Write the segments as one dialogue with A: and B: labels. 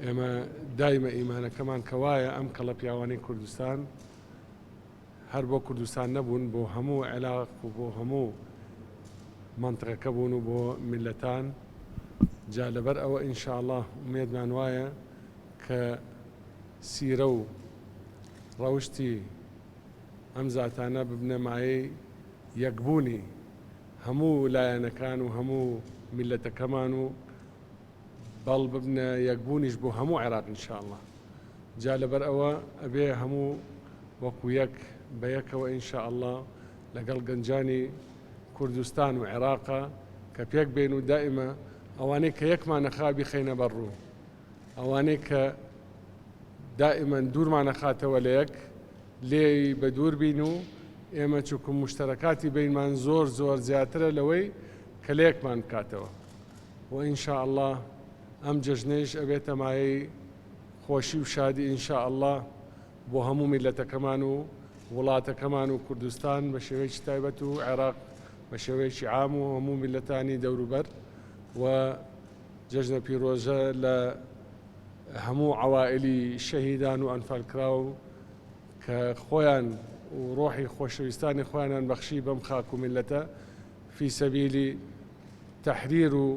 A: ئێمە دایمە ئیمانەکەمان کەوایە ئەم کەڵە پیاوانەی کوردستان هەر بۆ کوردستان نەبوون، بۆ هەموو عێراق و بۆ هەموو منطقەکە بوون و بۆ میلەتان. جا لەبەر ئەوە ئینشاءڵڵا ئومێدمان وایە کە سیرە و ڕەوشتی ئەم زاتانە ببنە مایەی یەکبوونی هەموو لایەنەکان و هەموو میلەتەکەمان و بەڵ ببنە یەکبوونیش بۆ هەموو عێراق ئینشاءڵڵا. جا لەبەر ئەوە ئەبێ هەموو وەکو یەک بە یەکەوە ئینشاءڵڵا لەگەڵ گەنجانی کوردستان و عێراقا کە پێک بێن و دائیمە ئەوانەی کە یەکمانەخا بیخەینە بەڕوو، ئەوانەی کە دائیمەن دوورمانە خاتەوە لە یەک لێ بە دوور بین و ئێمە چووکو مشتەرەکاتی بینمان زۆر زۆر زیاترە لەوەی کە لە یەکمان بکاتەوە. و ئینشاءڵڵا ئەم جەژنەیش ئەبێتە مایەی خۆشی و شادی ئینشاءڵڵا بۆ هەموو میلەتەکەمان و وڵاتەکەمان و کوردستان بە شێوەیەکی تایبەت و عێراق بە شێوەیەکی عام و هەموو میلەتانی دەوروبەر. و جەژنە پیرۆزە لە هەموو عەوائلی شەهیدان و ئەنفالکراو کە خۆیان و ڕۆحی خۆشەویستانی خۆیانیان بەخشی بەم خاک و میلەتە فی سەبیلی تەحریر و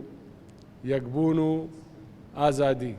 A: یەکبوون و ئازادی.